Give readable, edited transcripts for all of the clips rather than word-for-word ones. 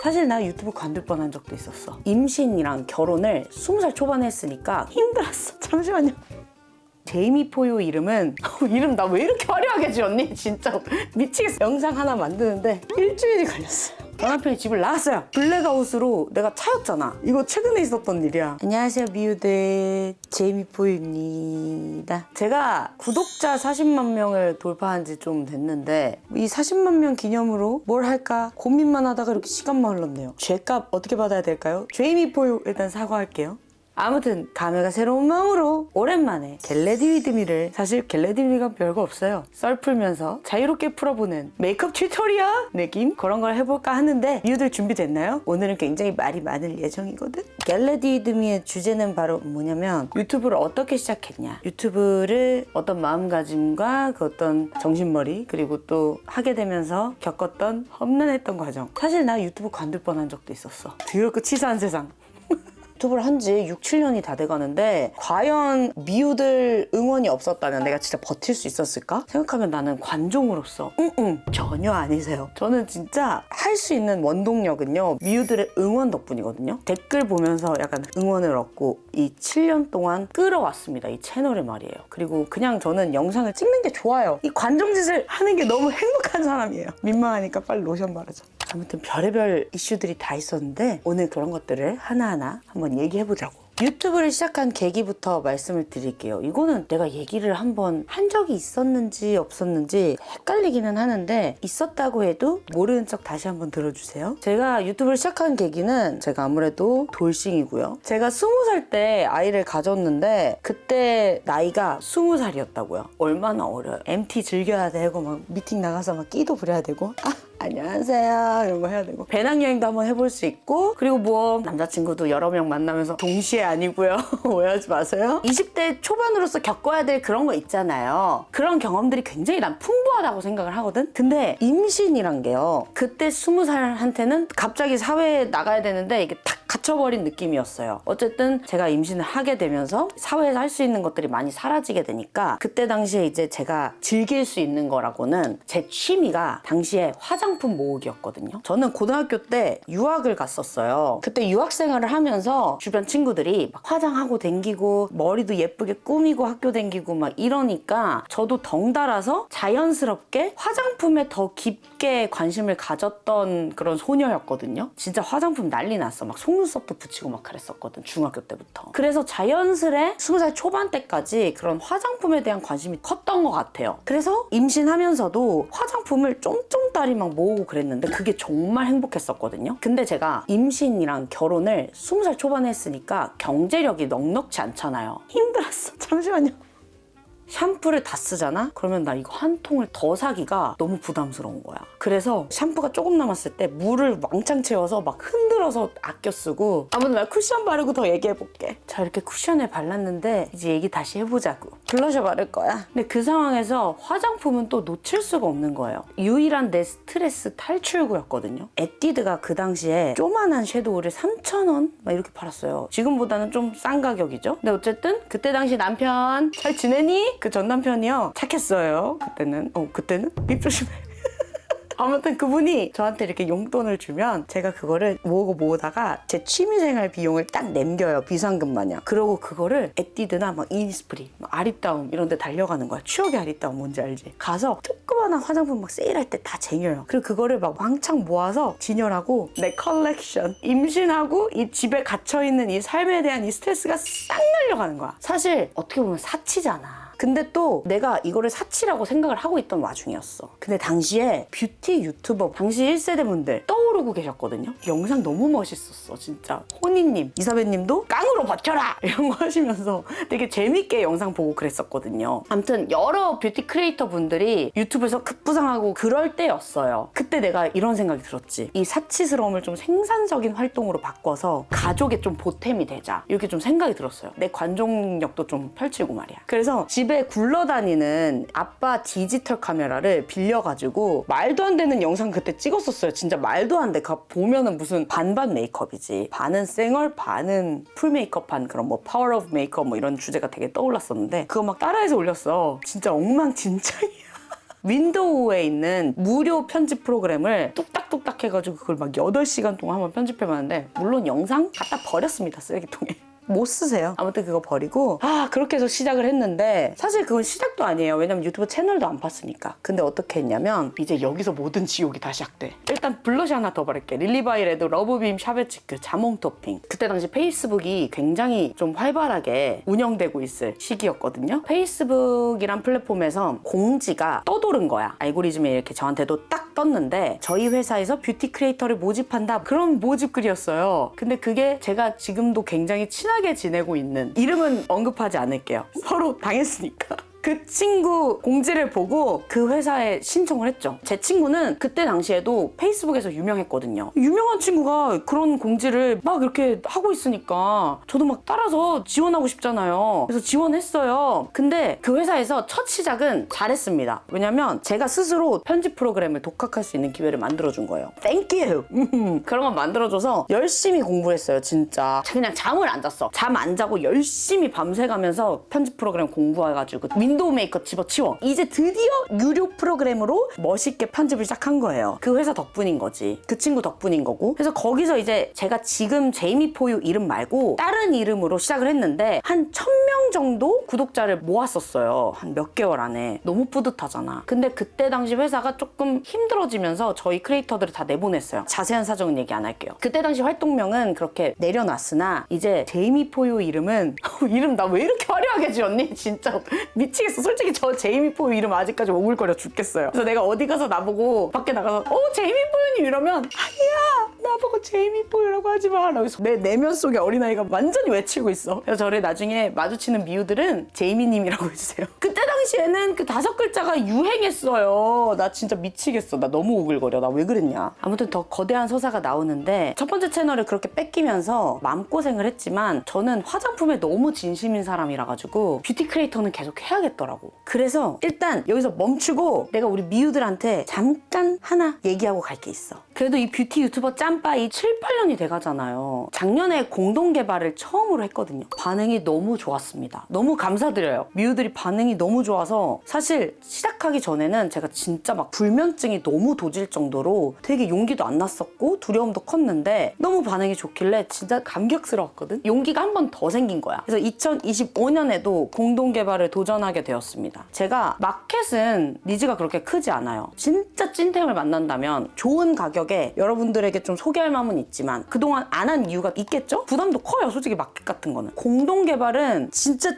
사실 나 유튜브 관둘 뻔한 적도 있었어. 임신이랑 결혼을 20살 초반에 했으니까 힘들었어. 잠시만요. 제이미 포유 이름은 이름 나 왜 이렇게 화려하게 지었니? 진짜 미치겠어. 영상 하나 만드는데 일주일이 걸렸어요. 전 남편이 집을 나갔어요. 블랙아웃으로 내가 차였잖아. 이거 최근에 있었던 일이야. 안녕하세요 미우들, 제이미 포유입니다. 제가 구독자 40만 명을 돌파한 지 좀 됐는데 이 40만 명 기념으로 뭘 할까 고민만 하다가 이렇게 시간만 흘렀네요. 죄값 어떻게 받아야 될까요? 제이미 포유 일단 사과할게요. 아무튼 감회가 새로운 마음으로 오랜만에 겟레디 위드 미를, 사실 겟레디 위드가 별거 없어요. 썰 풀면서 자유롭게 풀어보는 메이크업 튜토리얼 느낌? 그런 걸 해볼까 하는데 미우들 준비됐나요? 오늘은 굉장히 말이 많을 예정이거든? 겟레디 위드 미의 주제는 바로 뭐냐면 유튜브를 어떻게 시작했냐, 유튜브를 어떤 마음가짐과 그 어떤 정신머리 그리고 또 하게 되면서 겪었던 험난했던 과정. 사실 나 유튜브 관둘 뻔한 적도 있었어. 더럽고 치사한 세상. 유튜브를 한 지 6, 7년이 다 돼가는데 과연 미우들 응원이 없었다면 내가 진짜 버틸 수 있었을까? 생각하면 나는 관종으로서 전혀 아니세요. 저는 진짜 할 수 있는 원동력은요 미우들의 응원 덕분이거든요. 댓글 보면서 약간 응원을 얻고 이 7년 동안 끌어왔습니다. 이 채널에 말이에요. 그리고 그냥 저는 영상을 찍는 게 좋아요. 이 관종짓을 하는 게 너무 행복한 사람이에요. 민망하니까 빨리 로션 바르자. 아무튼 별의별 이슈들이 다 있었는데 오늘 그런 것들을 하나하나 한번 얘기해보자고. 유튜브를 시작한 계기부터 말씀을 드릴게요. 이거는 내가 얘기를 한번 한 적이 있었는지 없었는지 헷갈리기는 하는데 있었다고 해도 모르는 척 다시 한번 들어주세요. 제가 유튜브를 시작한 계기는 제가 아무래도 돌싱이고요. 제가 20살 때 아이를 가졌는데 그때 나이가 20살이었다고요. 얼마나 어려요. MT 즐겨야 되고 막 미팅 나가서 막 끼도 부려야 되고 안녕하세요 이런 거 해야 되고 배낭여행도 한번 해볼 수 있고 그리고 뭐 남자친구도 여러 명 만나면서 동시에 아니고요. 오해하지 마세요. 20대 초반으로서 겪어야 될 그런 거 있잖아요. 그런 경험들이 굉장히 난 풍부하다고 생각을 하거든. 근데 임신이란 게요 그때 20살한테는 갑자기 사회에 나가야 되는데 이게 탁 갇혀버린 느낌이었어요. 어쨌든 제가 임신을 하게 되면서 사회에서 할 수 있는 것들이 많이 사라지게 되니까 그때 당시에 이제 제가 즐길 수 있는 거라고는 제 취미가 당시에 화장품 모으기였거든요. 저는 고등학교 때 유학을 갔었어요. 그때 유학 생활을 하면서 주변 친구들이 막 화장하고 댕기고 머리도 예쁘게 꾸미고 학교 댕기고 막 이러니까 저도 덩달아서 자연스럽게 화장품에 더 깊게 관심을 가졌던 그런 소녀였거든요. 진짜 화장품 난리 났어. 막 속눈썹도 붙이고 막 그랬었거든 중학교 때부터. 그래서 자연스레 20살 초반 때까지 그런 화장품에 대한 관심이 컸던 것 같아요. 그래서 임신하면서도 화장품을 쫌쫌따리 막 모으고 그랬는데 그게 정말 행복했었거든요. 근데 제가 임신이랑 결혼을 20살 초반에 했으니까 경제력이 넉넉지 않잖아요. 힘들었어. 잠시만요. 샴푸를 다 쓰잖아? 그러면 나 이거 한 통을 더 사기가 너무 부담스러운 거야. 그래서 샴푸가 조금 남았을 때 물을 왕창 채워서 막 흔들어서 아껴 쓰고. 아무튼 나 쿠션 바르고 더 얘기해볼게. 자, 이렇게 쿠션을 발랐는데 이제 얘기 다시 해보자고. 블러셔 바를 거야. 근데 그 상황에서 화장품은 또 놓칠 수가 없는 거예요. 유일한 내 스트레스 탈출구였거든요. 에뛰드가 그 당시에 조만한 섀도우를 3,000원? 막 이렇게 팔았어요. 지금보다는 좀 싼 가격이죠. 근데 어쨌든 그때 당시 남편 잘 지내니? 그 전 남편이요 착했어요. 그때는 입 조심해. 아무튼 그분이 저한테 이렇게 용돈을 주면 제가 그거를 모으다가 제 취미생활 비용을 딱 남겨요. 비상금 마냥. 그러고 그거를 에뛰드나 막 이니스프리, 막 아리따움 이런 데 달려가는 거야. 추억의 아리따움 뭔지 알지? 가서 조그만한 화장품 막 세일할 때 다 쟁여요. 그리고 그거를 막 왕창 모아서 진열하고 내 컬렉션. 임신하고 이 집에 갇혀있는 이 삶에 대한 이 스트레스가 싹 날려가는 거야. 사실 어떻게 보면 사치잖아. 근데 또 내가 이거를 사치라고 생각을 하고 있던 와중이었어. 근데 당시에 뷰티 유튜버 당시 1세대 분들 떠오르고 계셨거든요. 영상 너무 멋있었어 진짜. 호니님, 이사배님도 깡으로 버텨라 이런 거 하시면서 되게 재밌게 영상 보고 그랬었거든요. 아무튼 여러 뷰티 크리에이터 분들이 유튜브에서 급부상하고 그럴 때였어요. 그때 내가 이런 생각이 들었지. 이 사치스러움을 좀 생산적인 활동으로 바꿔서 가족의 좀 보탬이 되자 이렇게 좀 생각이 들었어요. 내 관종력도 좀 펼치고 말이야. 그래서 집에 굴러다니는 아빠 디지털 카메라를 빌려가지고 말도 안 되는 영상 그때 찍었었어요. 진짜 말도 안 돼. 보면은 무슨 반반 메이크업이지. 반은 쌩얼, 반은 풀 메이크업한 그런 뭐 파워 오브 메이크업 뭐 이런 주제가 되게 떠올랐었는데 그거 막 따라해서 올렸어. 진짜 엉망진창이야. 윈도우에 있는 무료 편집 프로그램을 뚝딱뚝딱 해가지고 그걸 막 8시간 동안 한번 편집해봤는데 물론 영상 갖다 버렸습니다. 쓰레기통에. 못 쓰세요. 아무튼 그거 버리고 그렇게 해서 시작을 했는데 사실 그건 시작도 아니에요. 왜냐면 유튜브 채널도 안 팠으니까. 근데 어떻게 했냐면 이제 여기서 모든 지옥이 다 시작돼. 일단 블러셔 하나 더 바를게. 릴리바이 레드 러브빔 샤베치크 자몽 토핑. 그때 당시 페이스북이 굉장히 좀 활발하게 운영되고 있을 시기였거든요. 페이스북이란 플랫폼에서 공지가 떠도른 거야. 알고리즘에 이렇게 저한테도 딱 떴는데 저희 회사에서 뷰티 크리에이터를 모집한다. 그런 모집글이었어요. 근데 그게 제가 지금도 굉장히 친하게 지내고 있는, 이름은 언급하지 않을게요. 서로 당했으니까. 그 친구 공지를 보고 그 회사에 신청을 했죠. 제 친구는 그때 당시에도 페이스북에서 유명했거든요. 유명한 친구가 그런 공지를 막 이렇게 하고 있으니까 저도 막 따라서 지원하고 싶잖아요. 그래서 지원했어요. 근데 그 회사에서 첫 시작은 잘했습니다. 왜냐면 제가 스스로 편집 프로그램을 독학할 수 있는 기회를 만들어준 거예요. 땡큐! 그런 거 만들어줘서 열심히 공부했어요. 진짜 그냥 잠을 안 잤어. 잠 안 자고 열심히 밤새가면서 편집 프로그램 공부해가지고 윈도우 메이커 집어치워. 이제 드디어 유료 프로그램으로 멋있게 편집을 시작한 거예요. 그 회사 덕분인 거지. 그 친구 덕분인 거고. 그래서 거기서 이제 제가 지금 제이미포유 이름 말고 다른 이름으로 시작을 했는데 한 1000명 정도 구독자를 모았었어요. 한 몇 개월 안에. 너무 뿌듯하잖아. 근데 그때 당시 회사가 조금 힘들어지면서 저희 크리에이터들을 다 내보냈어요. 자세한 사정은 얘기 안 할게요. 그때 당시 활동명은 그렇게 내려놨으나 이제 제이미포유 이름은 이름 나 왜 이렇게 화려하게 지었니? 진짜 미치겠어. 솔직히 저 제이미포유 이름 아직까지 오글거려 죽겠어요. 그래서 내가 어디 가서 나보고 밖에 나가서 제이미포유님 이러면 아니야 나보고 제이미포유라고 하지 마. 그래서 내 내면 속에 어린아이가 완전히 외치고 있어. 그래서 저를 나중에 마주치는 미우들은 제이미님이라고 해주세요. 그때 당시에는 그 5글자가 유행했어요. 나 진짜 미치겠어. 나 너무 오글거려. 나 왜 그랬냐. 아무튼 더 거대한 서사가 나오는데 첫 번째 채널을 그렇게 뺏기면서 마음고생을 했지만 저는 화장품에 너무 진심인 사람이라 가지고 뷰티 크리에이터는 계속 해야겠더라고. 그래서 일단 여기서 멈추고 내가 우리 미우들한테 잠깐 하나 얘기하고 갈 게 있어. 그래도 이 뷰티 유튜버 짬바이 7, 8년이 돼가잖아요. 작년에 공동 개발을 처음으로 했거든요. 반응이 너무 좋았습니다. 너무 감사드려요. 미우들이 반응이 너무 좋아서 사실 시작하기 전에는 제가 진짜 막 불면증이 너무 도질 정도로 되게 용기도 안 났었고 두려움도 컸는데 너무 반응이 좋길래 진짜 감격스러웠거든. 용기가 한 번 더 생긴 거야. 그래서 2025년에도 공동 개발을 도전하게 되었습니다. 제가 마켓은 니즈가 그렇게 크지 않아요. 진짜 찐템을 만난다면 좋은 가격에 여러분들에게 좀 소개할 마음은 있지만 그동안 안 한 이유가 있겠죠? 부담도 커요. 솔직히 마켓 같은 거는. 공동 개발은 진짜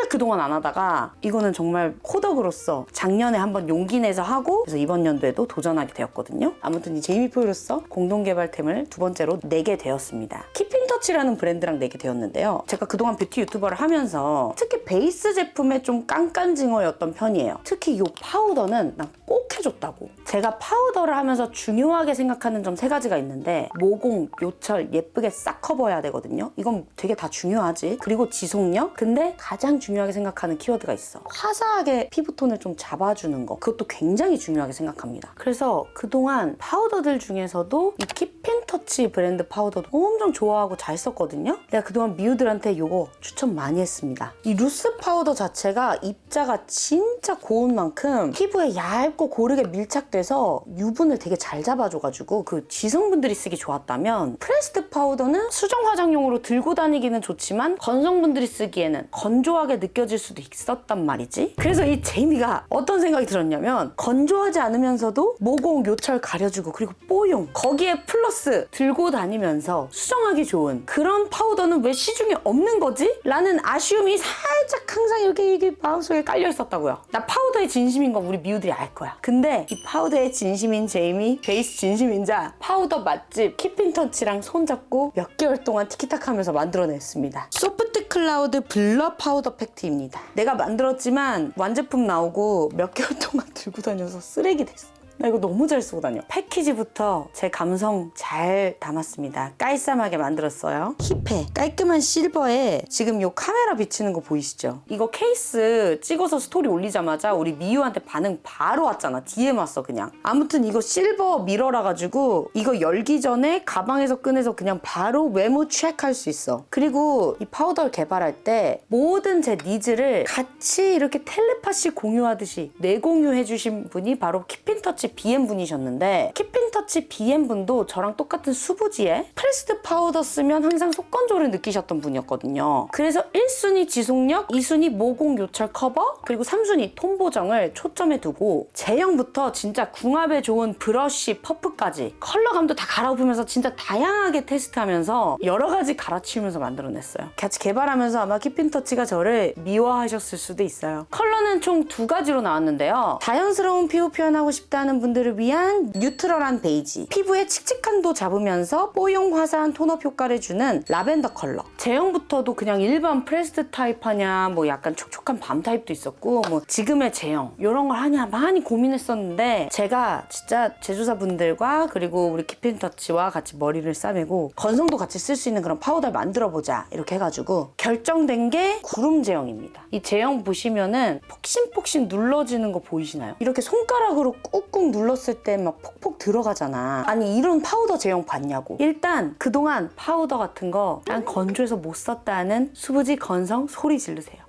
그동안 안 하다가 이거는 정말 코덕으로서 작년에 한번 용기 내서 하고 그래서 이번 연도에도 도전하게 되었거든요. 아무튼 이 제이미포유로서 공동개발템을 두 번째로 내게 되었습니다. 키핑터치라는 브랜드랑 내게 되었는데요. 제가 그동안 뷰티 유튜버를 하면서 특히 베이스 제품에 좀 깐깐징어였던 편이에요. 특히 이 파우더는 난 꼭 해줬다고. 제가 파우더를 하면서 중요하게 생각하는 점 3가지가 있는데 모공, 요철 예쁘게 싹 커버해야 되거든요. 이건 되게 다 중요하지. 그리고 지속력. 근데 가장 중요하게 생각하는 키워드가 있어. 화사하게 피부톤을 좀 잡아주는 거. 그것도 굉장히 중요하게 생각합니다. 그래서 그동안 파우더들 중에서도 이 키핑터치 브랜드 파우더도 엄청 좋아하고 잘 썼거든요. 내가 그동안 미우들한테 이거 추천 많이 했습니다. 이 루스 파우더 자체가 입자가 진짜 고운 만큼 피부에 얇고 고르게 밀착돼서 유분을 되게 잘 잡아줘가지고 그 지성분들이 쓰기 좋았다면 프레스드 파우더는 수정 화장용으로 들고 다니기는 좋지만 건성분들이 쓰기에는 건조하게 느껴질 수도 있었단 말이지. 그래서 이 제이미가 어떤 생각이 들었냐면 건조하지 않으면서도 모공, 요철 가려주고 그리고 뽀용 거기에 플러스 들고 다니면서 수정하기 좋은 그런 파우더는 왜 시중에 없는 거지? 라는 아쉬움이 살짝 항상 이렇게 마음속에 깔려 있었다고요. 나 파우더의 진심인 건 우리 미우들이 알 거야. 근데 이 파우더의 진심인 제이미, 베이스 진심인자 파우더 맛집 키핑터치랑 손잡고 몇 개월 동안 티키타카 하면서 만들어냈습니다. 소프트 클라우드 블러 파우더 팩트입니다. 내가 만들었지만 완제품 나오고 몇 개월 동안 들고 다녀서 쓰레기 됐어. 나 이거 너무 잘 쓰고 다녀. 패키지부터 제 감성 잘 담았습니다. 깔쌈하게 만들었어요. 힙해. 깔끔한 실버에 지금 요 카메라 비치는 거 보이시죠? 이거 케이스 찍어서 스토리 올리자마자 우리 미유한테 반응 바로 왔잖아. DM 왔어 그냥. 아무튼 이거 실버 미러라 가지고 이거 열기 전에 가방에서 꺼내서 그냥 바로 외모 체크할 수 있어. 그리고 이 파우더를 개발할 때 모든 제 니즈를 같이 이렇게 텔레파시 공유하듯이 내공유해 주신 분이 바로 키핀터치 BM 분이셨는데, 키핀터치 BM 분도 저랑 똑같은 수부지에 프레스드 파우더 쓰면 항상 속건조를 느끼셨던 분이었거든요. 그래서 1순위 지속력, 2순위 모공 요철 커버, 그리고 3순위 톤 보정을 초점에 두고 제형부터 진짜 궁합에 좋은 브러쉬, 퍼프까지 컬러감도 다 갈아엎으면서 진짜 다양하게 테스트하면서 여러 가지 갈아치우면서 만들어냈어요. 같이 개발하면서 아마 키핀터치가 저를 미워하셨을 수도 있어요. 컬러는 총 2가지로 나왔는데요. 자연스러운 피부 표현하고 싶다는 분들을 위한 뉴트럴한 베이지, 피부의 칙칙함도 잡으면서 뽀용 화사한 톤업 효과를 주는 라벤더 컬러. 제형부터도 그냥 일반 프레스드 타입 하냐, 뭐 약간 촉촉한 밤 타입도 있었고, 뭐 지금의 제형 이런 걸 하냐 많이 고민했었는데, 제가 진짜 제조사분들과 그리고 우리 키핀터치와 같이 머리를 싸매고 건성도 같이 쓸 수 있는 그런 파우더를 만들어보자 이렇게 해가지고 결정된 게 구름 제형입니다. 이 제형 보시면은 폭신폭신 눌러지는 거 보이시나요? 이렇게 손가락으로 꾹꾹 눌렀을 때 막 폭폭 들어가잖아. 아니 이런 파우더 제형 봤냐고. 일단 그동안 파우더 같은 거 난 건조해서 못 썼다는 수부지 건성 소리 지르세요.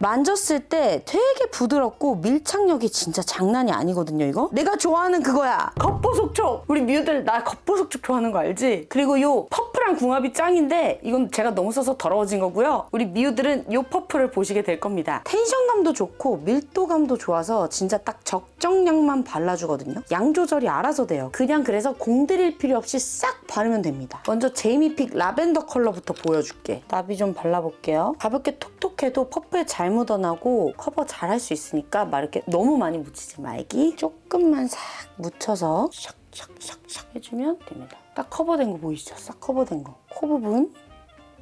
만졌을 때 되게 부드럽고 밀착력이 진짜 장난이 아니거든요. 이거 내가 좋아하는 그거야. 겉보속촉. 우리 미우들 나 겉보속촉 좋아하는 거 알지? 그리고 요 퍼프랑 궁합이 짱인데 이건 제가 너무 써서 더러워진 거고요. 우리 미우들은 요 퍼프를 보시게 될 겁니다. 텐션감도 좋고 밀도감도 좋아서 진짜 딱 적정량만 발라주거든요. 양 조절이 알아서 돼요. 그냥 그래서 공들일 필요 없이 싹 바르면 됩니다. 먼저 제이미픽 라벤더 컬러부터 보여줄게. 나비 좀 발라볼게요. 가볍게 톡톡해도 퍼프에 잘 묻어나고 커버 잘 할 수 있으니까 막 이렇게 너무 많이 묻히지 말기. 조금만 싹 묻혀서 샥샥샥샥 해주면 됩니다. 딱 커버된 거 보이시죠? 싹 커버된 거. 코 부분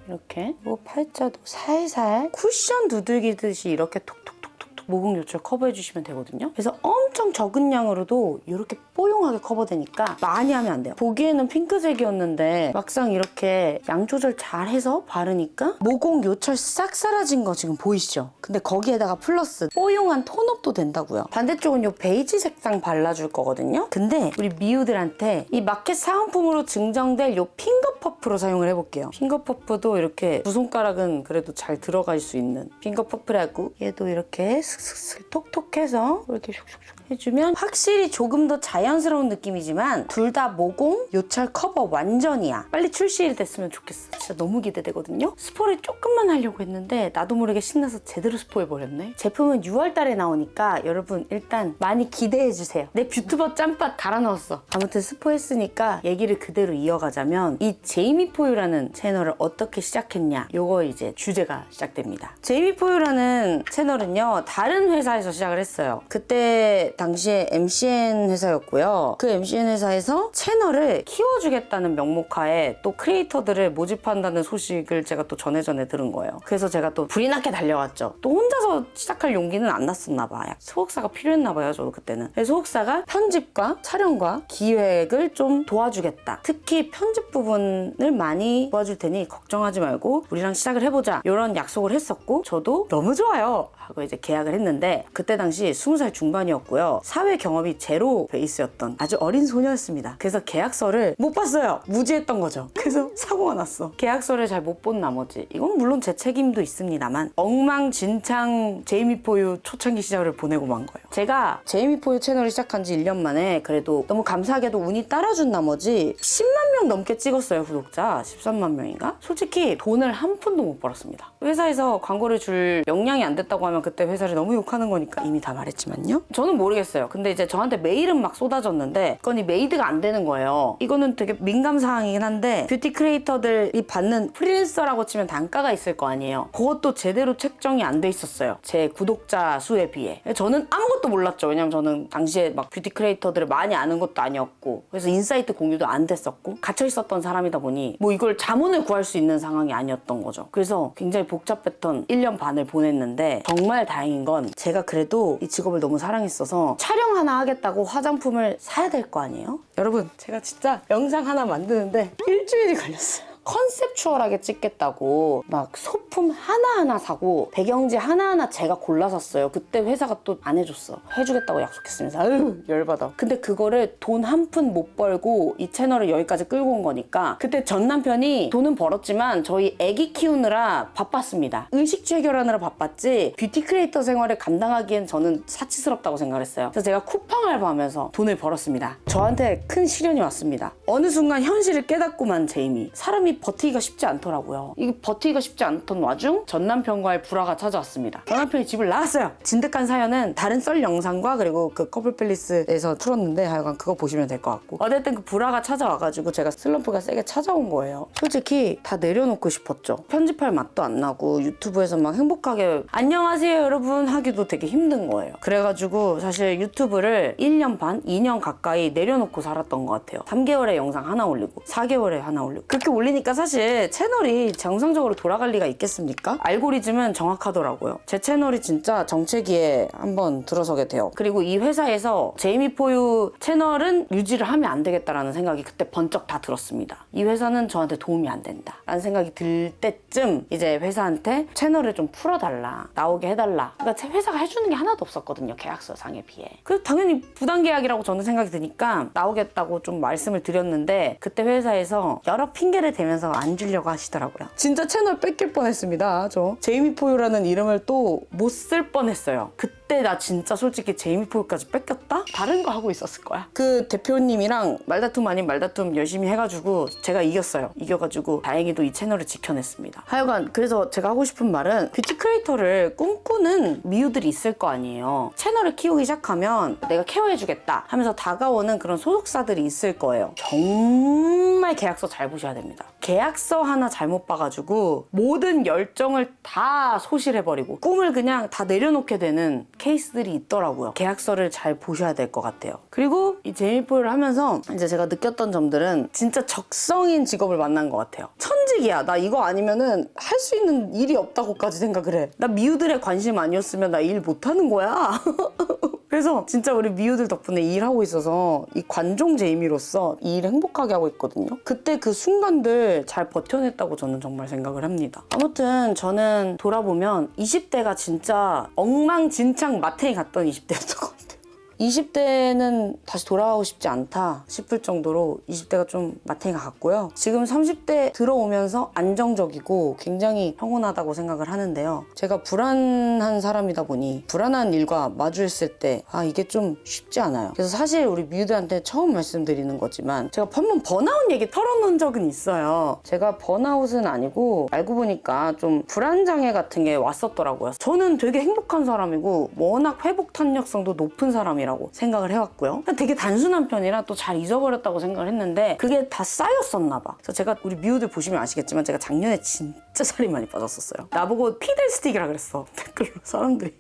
이렇게, 뭐 팔자도 살살 쿠션 두들기듯이 이렇게 톡톡톡톡톡 모공 요철 커버해 주시면 되거든요. 그래서 엄청 적은 양으로도 이렇게 뽀용하게 커버되니까 많이 하면 안 돼요. 보기에는 핑크색이었는데 막상 이렇게 양 조절 잘 해서 바르니까 모공 요철 싹 사라진 거 지금 보이시죠? 근데 거기에다가 플러스 뽀용한 톤업도 된다고요. 반대쪽은 이 베이지 색상 발라줄 거거든요. 근데 우리 미우들한테 이 마켓 사은품으로 증정될 이 핑거 퍼프로 사용을 해볼게요. 핑거 퍼프도 이렇게 두 손가락은 그래도 잘 들어갈 수 있는 핑거 퍼프라고, 얘도 이렇게 슥슥슥 톡톡해서 이렇게 슉슉슉 해주면 확실히 조금 더 자연스러운 느낌이지만 둘 다 모공, 요철 커버 완전이야. 빨리 출시 됐으면 좋겠어. 진짜 너무 기대되거든요. 스포를 조금만 하려고 했는데 나도 모르게 신나서 제대로 스포해버렸네. 제품은 6월달에 나오니까 여러분 일단 많이 기대해주세요. 내 뷰튜버 짬밥 달아 넣었어. 아무튼 스포했으니까 얘기를 그대로 이어가자면 이 제이미포유라는 채널을 어떻게 시작했냐, 요거 이제 주제가 시작됩니다. 제이미포유라는 채널은요 다른 회사에서 시작을 했어요. 그때 당시에 MCN 회사였고요. 그 MCN 회사에서 채널을 키워주겠다는 명목하에 또 크리에이터들을 모집한다는 소식을 제가 또 전에 들은 거예요. 그래서 제가 또 불이 나게 달려왔죠. 또 혼자서 시작할 용기는 안 났었나 봐요. 소속사가 필요했나 봐요, 저도 그때는. 그래서 소속사가 편집과 촬영과 기획을 좀 도와주겠다. 특히 편집 부분을 많이 도와줄 테니 걱정하지 말고 우리랑 시작을 해보자. 이런 약속을 했었고 저도 너무 좋아요 하고 이제 계약을 했는데, 그때 당시 20살 중반이었고요. 사회 경험이 제로 베이스였던 아주 어린 소녀였습니다. 그래서 계약서를 못 봤어요. 무지했던 거죠. 그래서 사고가 났어. 계약서를 잘 못 본 나머지, 이건 물론 제 책임도 있습니다만 엉망진창 제이미포유 초창기 시절을 보내고 만 거예요. 제가 제이미포유 채널을 시작한 지 1년 만에 그래도 너무 감사하게도 운이 따라준 나머지 10만 명 넘게 찍었어요. 구독자 13만 명인가? 솔직히 돈을 한 푼도 못 벌었습니다. 회사에서 광고를 줄 역량이 안 됐다고 하면 그때 회사를 너무 욕하는 거니까 이미 다 말했지만요. 저는 모르겠어요. 근데 이제 저한테 메일은 막 쏟아졌는데 그건 이 메이드가 안 되는 거예요. 이거는 되게 민감 사항이긴 한데 뷰티 크리에이터들이 받는 프리랜서라고 치면 단가가 있을 거 아니에요. 그것도 제대로 책정이 안 돼 있었어요. 제 구독자 수에 비해. 저는 아무것도 몰랐죠. 왜냐면 저는 당시에 막 뷰티 크리에이터들을 많이 아는 것도 아니었고, 그래서 인사이트 공유도 안 됐었고, 갇혀 있었던 사람이다 보니 뭐 이걸 자문을 구할 수 있는 상황이 아니었던 거죠. 그래서 굉장히 복잡했던 1년 반을 보냈는데 정말 다행인 건 제가 그래도 이 직업을 너무 사랑했어서 촬영 하나 하겠다고 화장품을 사야 될 거 아니에요? 여러분, 제가 진짜 영상 하나 만드는데 일주일이 걸렸어요. 컨셉추얼하게 찍겠다고 막 소품 하나하나 사고 배경지 하나하나 제가 골라 샀어요. 그때 회사가 또 안 해줬어. 해주겠다고 약속했으면서 아유 열받아. 근데 그거를 돈 한 푼 못 벌고 이 채널을 여기까지 끌고 온 거니까 그때 전 남편이 돈은 벌었지만 저희 애기 키우느라 바빴습니다. 의식주 해결하느라 바빴지 뷰티 크리에이터 생활을 감당하기엔 저는 사치스럽다고 생각했어요. 그래서 제가 쿠팡 알바하면서 돈을 벌었습니다. 저한테 큰 시련이 왔습니다. 어느 순간 현실을 깨닫고만 제이미. 사람이 버티기가 쉽지 않더라고요. 이게 버티기가 쉽지 않던 와중 전 남편과의 불화가 찾아왔습니다. 전 남편이 집을 나갔어요. 진득한 사연은 다른 썰 영상과 그리고 그 커플 팰리스에서 풀었는데 하여간 그거 보시면 될 것 같고 어쨌든 그 불화가 찾아와가지고 제가 슬럼프가 세게 찾아온 거예요. 솔직히 다 내려놓고 싶었죠. 편집할 맛도 안 나고 유튜브에서 막 행복하게 안녕하세요 여러분 하기도 되게 힘든 거예요. 그래가지고 사실 유튜브를 1년 반, 2년 가까이 내려놓고 살았던 것 같아요. 3개월에 영상 하나 올리고 4개월에 하나 올리고 그렇게 올리니까 사실 채널이 정상적으로 돌아갈 리가 있겠습니까? 알고리즘은 정확하더라고요. 제 채널이 진짜 정체기에 한번 들어서게 돼요. 그리고 이 회사에서 제이미포유 채널은 유지를 하면 안 되겠다라는 생각이 그때 번쩍 다 들었습니다. 이 회사는 저한테 도움이 안 된다 라는 생각이 들 때쯤 이제 회사한테 채널을 좀 풀어달라, 나오게 해달라. 그러니까 회사가 해주는 게 하나도 없었거든요. 계약서상에 비해. 그래서 당연히 부당계약이라고 저는 생각이 드니까 나오겠다고 좀 말씀을 드렸는데 그때 회사에서 여러 핑계를 대면서 안 주려고 하시더라고요. 진짜 채널 뺏길 뻔했습니다. 저 제이미포유라는 이름을 또 못 쓸 뻔했어요. 그때 나 진짜 솔직히 제이미포유까지 뺏겼다? 다른 거 하고 있었을 거야. 그 대표님이랑 말다툼 아닌 말다툼 열심히 해가지고 제가 이겼어요. 이겨가지고 다행히도 이 채널을 지켜냈습니다. 하여간 그래서 제가 하고 싶은 말은 뷰티 크리에이터를 꿈꾸는 미우들이 있을 거 아니에요. 채널을 키우기 시작하면 내가 케어해주겠다 하면서 다가오는 그런 소속사들이 있을 거예요. 정말 계약서 잘 보셔야 됩니다. 계약서 하나 잘못 봐가지고 모든 열정을 다 소실해버리고 꿈을 그냥 다 내려놓게 되는 케이스들이 있더라고요. 계약서를 잘 보셔야 될 것 같아요. 그리고 이 제이미포유를 하면서 이제 제가 느꼈던 점들은 진짜 적성인 직업을 만난 것 같아요. 천직이야. 나 이거 아니면은 할 수 있는 일이 없다고까지 생각을 해. 나 미우들의 관심 아니었으면 나 일 못하는 거야. 그래서 진짜 우리 미우들 덕분에 일하고 있어서 이 관종 제이미로서 이 일을 행복하게 하고 있거든요. 그때 그 순간들 잘 버텨냈다고 저는 정말 생각을 합니다. 아무튼 저는 돌아보면 20대가 진짜 엉망진창 마탱이 갔던 20대였던 것 같아요. 20대는 다시 돌아가고 싶지 않다 싶을 정도로 20대가 좀 마탱이가 갔고요. 지금 30대 들어오면서 안정적이고 굉장히 평온하다고 생각을 하는데요. 제가 불안한 사람이다 보니 불안한 일과 마주했을 때 이게 좀 쉽지 않아요. 그래서 사실 우리 미우들한테 처음 말씀드리는 거지만 제가 한번 번아웃 얘기 털어놓은 적은 있어요. 제가 번아웃은 아니고 알고 보니까 좀 불안장애 같은 게 왔었더라고요. 저는 되게 행복한 사람이고 워낙 회복 탄력성도 높은 사람이라고 생각을 해왔고요. 되게 단순한 편이라 또 잘 잊어버렸다고 생각을 했는데 그게 다 쌓였었나 봐. 그래서 제가 우리 미우들 보시면 아시겠지만 제가 작년에 진짜 살이 많이 빠졌었어요. 나보고 피들스틱이라 그랬어. 댓글로 사람들이.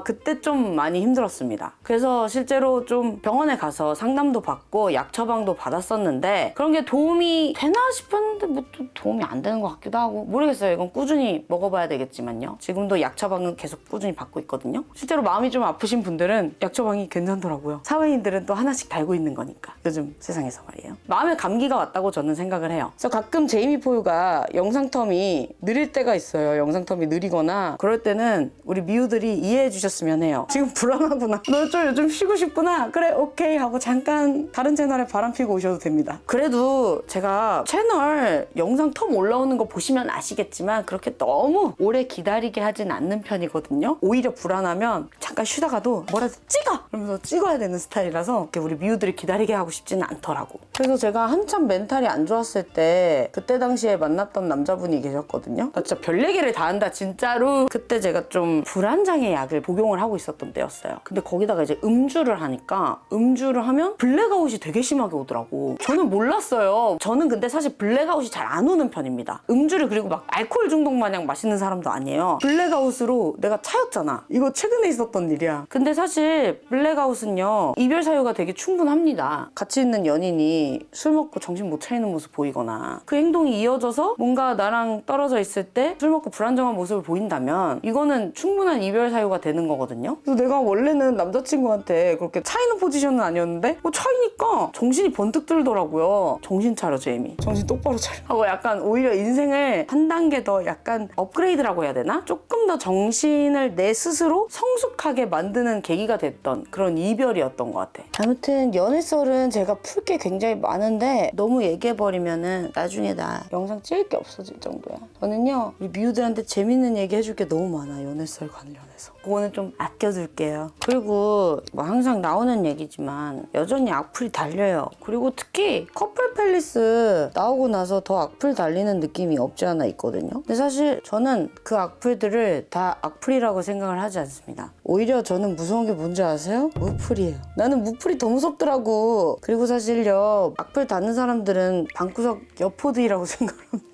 그때 좀 많이 힘들었습니다. 그래서 실제로 좀 병원에 가서 상담도 받고 약 처방도 받았었는데 그런 게 도움이 되나 싶었는데 뭐 또 도움이 안 되는 것 같기도 하고 모르겠어요. 이건 꾸준히 먹어봐야 되겠지만요. 지금도 약 처방은 계속 꾸준히 받고 있거든요. 실제로 마음이 좀 아프신 분들은 약 처방이 괜찮더라고요. 사회인들은 또 하나씩 달고 있는 거니까 요즘 세상에서 말이에요. 마음에 감기가 왔다고 저는 생각을 해요. 그래서 가끔 제이미포유가 영상 텀이 느릴 때가 있어요. 영상 텀이 느리거나 그럴 때는 우리 미우들이 이해해 주셨으면 해요. 지금 불안하구나. 너 좀 요즘 쉬고 싶구나. 그래 오케이 하고 잠깐 다른 채널에 바람 피고 오셔도 됩니다. 그래도 제가 채널 영상 텀 올라오는 거 보시면 아시겠지만 그렇게 너무 오래 기다리게 하진 않는 편이거든요. 오히려 불안하면 잠깐 쉬다가도 뭐라도 찍어! 그러면서 찍어야 되는 스타일이라서 우리 미우들이 기다리게 하고 싶지는 않더라고. 그래서 제가 한참 멘탈이 안 좋았을 때 그때 당시에 만났던 남자분이 계셨거든요. 나 진짜 별 얘기를 다 한다 진짜로. 그때 제가 좀 불안장애 약을 복용을 하고 있었던 때였어요. 근데 거기다가 이제 음주를 하니까 음주를 하면 블랙아웃이 되게 심하게 오더라고. 저는 몰랐어요. 저는 근데 사실 블랙아웃이 잘 안 오는 편입니다. 음주를 그리고 막 알코올 중독 마냥 마시는 사람도 아니에요. 블랙아웃으로 내가 차였잖아. 이거 최근에 있었던 일이야. 근데 사실 블랙아웃은요, 이별 사유가 되게 충분합니다. 같이 있는 연인이 술 먹고 정신 못 차리는 모습 보이거나 그 행동이 이어져서 뭔가 나랑 떨어져 있을 때 술 먹고 불안정한 모습을 보인다면 이거는 충분한 이별 사유가 되는 거거든요. 그래서 내가 원래는 남자친구한테 그렇게 차이는 포지션은 아니었는데 차이니까 정신이 번뜩 들더라고요. 정신 차려 제이미. 정신 똑바로 차려. 하고 약간 오히려 인생을 한 단계 더 약간 업그레이드라고 해야 되나? 조금 더 정신을 내 스스로 성숙하게 만드는 계기가 됐던 그런 이별이었던 것 같아. 아무튼 연애썰은 제가 풀 게 굉장히 많은데 너무 얘기해버리면은 나중에 나 영상 찍을 게 없어질 정도야. 저는요 우리 미우들한테 재밌는 얘기 해줄 게 너무 많아. 연애썰 관련해서. 그거는 좀 아껴둘게요. 그리고 뭐 항상 나오는 얘기지만 여전히 악플이 달려요. 그리고 특히 커플 팰리스 나오고 나서 더 악플 달리는 느낌이 없지 않아 있거든요. 근데 사실 저는 그 악플들을 다 악플이라고 생각을 하지 않습니다. 오히려 저는 무서운 게 뭔지 아세요? 무플이에요. 나는 무플이 더 무섭더라고. 그리고 사실요 악플 다는 사람들은 방구석 여포들이라고 생각을 합니다.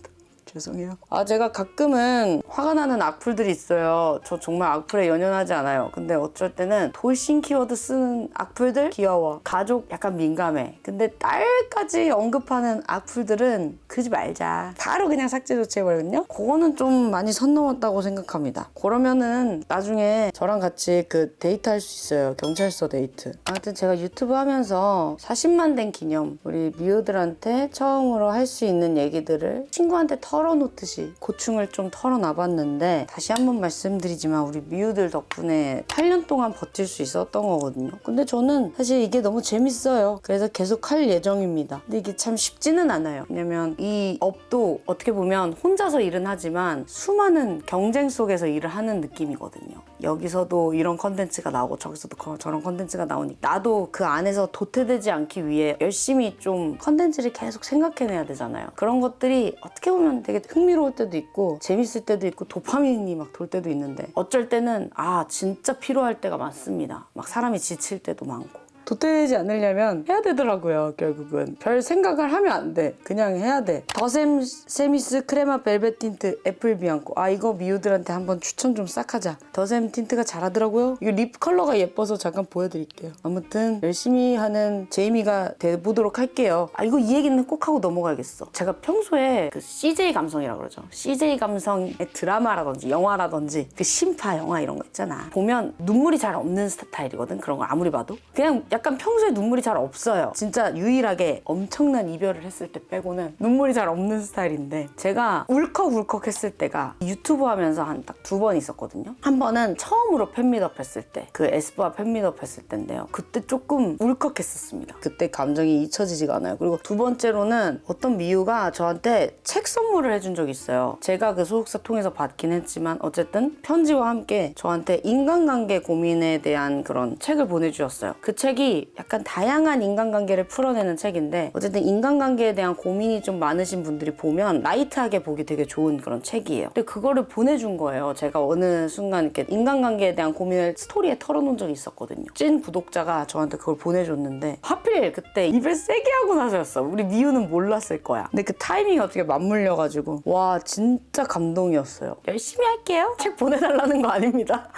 죄송해요. 제가 가끔은 화가 나는 악플들이 있어요. 저 정말 악플에 연연하지 않아요. 근데 어쩔 때는 돌싱 키워드 쓰는 악플들 귀여워. 가족 약간 민감해. 근데 딸까지 언급하는 악플들은 그러지 말자. 바로 그냥 삭제 조치해버리거든요. 그거는 좀 많이 선 넘었다고 생각합니다. 그러면은 나중에 저랑 같이 그 데이트 할 수 있어요. 경찰서 데이트. 아무튼 제가 유튜브 하면서 40만 된 기념 우리 미우들한테 처음으로 할 수 있는 얘기들을 친구한테 털어놓듯이 고충을 좀 털어놔봤는데 다시 한번 말씀드리지만 우리 미우들 덕분에 8년 동안 버틸 수 있었던 거거든요. 근데 저는 사실 이게 너무 재밌어요. 그래서 계속 할 예정입니다. 근데 이게 참 쉽지는 않아요. 왜냐면 이 업도 어떻게 보면 혼자서 일은 하지만 수많은 경쟁 속에서 일을 하는 느낌이거든요. 여기서도 이런 컨텐츠가 나오고 저기서도 저런 컨텐츠가 나오니까 나도 그 안에서 도태되지 않기 위해 열심히 좀 컨텐츠를 계속 생각해내야 되잖아요. 그런 것들이 어떻게 보면 되게 흥미로울 때도 있고 재밌을 때도 있고 도파민이 막 돌 때도 있는데 어쩔 때는 진짜 필요할 때가 많습니다. 막 사람이 지칠 때도 많고. 도태되지 않으려면 해야 되더라고요. 결국은 별 생각을 하면 안 돼. 그냥 해야 돼. 더샘 세미스 크레마 벨벳 틴트 애플 비앙코. 이거 미우들한테 한번 추천 좀 싹 하자. 더샘 틴트가 잘하더라고요. 이거 립 컬러가 예뻐서 잠깐 보여드릴게요. 아무튼 열심히 하는 제이미가 돼보도록 할게요. 이거 이 얘기는 꼭 하고 넘어가야겠어. 제가 평소에 그 CJ 감성이라고 그러죠. CJ 감성의 드라마라든지 영화라든지 그 신파 영화 이런 거 있잖아. 보면 눈물이 잘 없는 스타일이거든. 그런 거 아무리 봐도. 그냥 약간 평소에 눈물이 잘 없어요. 진짜 유일하게 엄청난 이별을 했을 때 빼고는 눈물이 잘 없는 스타일인데 제가 울컥울컥 했을 때가 유튜브 하면서 한 딱 2번 있었거든요. 한 번은 처음으로 팬미업 했을 때 그 에스쁘아 팬미업 했을 때인데요. 그때 조금 울컥했었습니다. 그때 감정이 잊혀지지가 않아요. 그리고 2번째로는 어떤 미우가 저한테 책 선물을 해준 적이 있어요. 제가 그 소속사 통해서 받긴 했지만 어쨌든 편지와 함께 저한테 인간관계 고민에 대한 그런 책을 보내주셨어요. 그 책이 약간 다양한 인간관계를 풀어내는 책인데 어쨌든 인간관계에 대한 고민이 좀 많으신 분들이 보면 라이트하게 보기 되게 좋은 그런 책이에요. 근데 그거를 보내준 거예요. 제가 어느 순간 이렇게 인간관계에 대한 고민을 스토리에 털어놓은 적이 있었거든요. 찐 구독자가 저한테 그걸 보내줬는데 하필 그때 이별 세게 하고 나서였어. 우리 미우는 몰랐을 거야. 근데 그 타이밍이 어떻게 맞물려가지고 와 진짜 감동이었어요. 열심히 할게요. 책 보내달라는 거 아닙니다.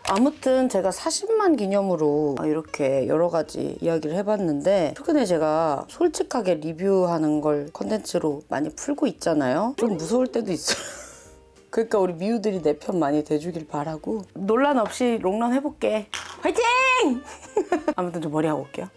아무튼 제가 40만 기념으로 이렇게 여러 가지 이야기를 해봤는데 최근에 제가 솔직하게 리뷰하는 걸 컨텐츠로 많이 풀고 있잖아요. 좀 무서울 때도 있어요. 그러니까 우리 미우들이 내 편 많이 돼주길 바라고 논란 없이 롱런 해볼게. 화이팅! 아무튼 좀 머리 하고 올게요.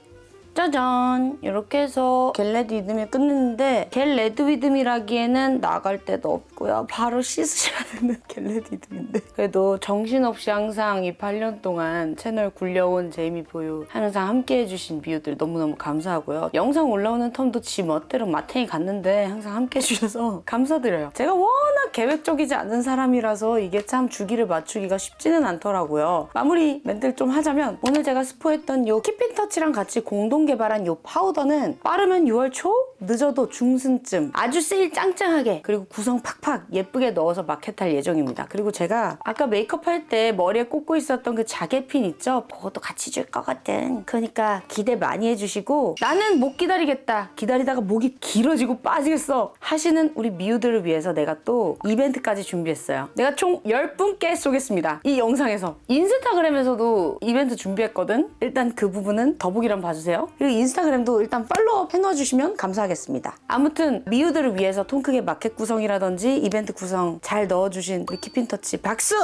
짜잔! 이렇게 해서 겟레드 위드미 끝냈는데 겟레드 위드미라기에는 나갈 데도 없고요. 바로 씻으셔야 되는 겟레드 위드미인데 그래도 정신없이 항상 이 8년 동안 채널 굴려온 제이미포유 항상 함께 해주신 미우들 너무너무 감사하고요. 영상 올라오는 텀도 지 멋대로 마탱이 갔는데 항상 함께 해주셔서 감사드려요. 제가 워낙 계획적이지 않은 사람이라서 이게 참 주기를 맞추기가 쉽지는 않더라고요. 마무리 멘트를 좀 하자면 오늘 제가 스포했던 요 키핑터치랑 같이 공동 개발한 이 파우더는 빠르면 6월 초? 늦어도 중순쯤 아주 세일 짱짱하게 그리고 구성 팍팍 예쁘게 넣어서 마켓할 예정입니다. 그리고 제가 아까 메이크업 할 때 머리에 꽂고 있었던 그 자개핀 있죠? 그것도 같이 줄 거거든. 그러니까 기대 많이 해주시고 나는 못 기다리겠다. 기다리다가 목이 길어지고 빠지겠어 하시는 우리 미우들을 위해서 내가 또 이벤트까지 준비했어요. 내가 총 10분께 쏘겠습니다. 이 영상에서. 인스타그램에서도 이벤트 준비했거든. 일단 그 부분은 더보기란 봐주세요. 그리고 인스타그램도 일단 팔로우업 해놔주시면 감사하겠습니다. 아무튼 미우들을 위해서 통 크게 마켓 구성이라든지 이벤트 구성 잘 넣어주신 우리 키핀터치 박수!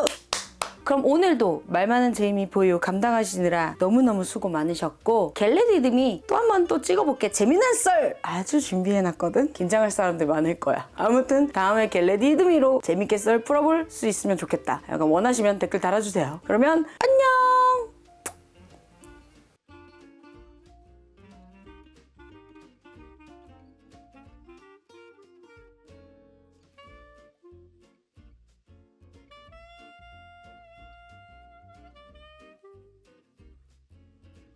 그럼 오늘도 말 많은 제이미 보유 감당하시느라 너무너무 수고 많으셨고 겟레디 리듬이 또 한 번 또 찍어볼게. 재미난 썰 아주 준비해놨거든. 긴장할 사람들 많을 거야. 아무튼 다음에 겟레디 리듬이로 재밌게 썰 풀어볼 수 있으면 좋겠다. 약간 원하시면 댓글 달아주세요. 그러면 안녕!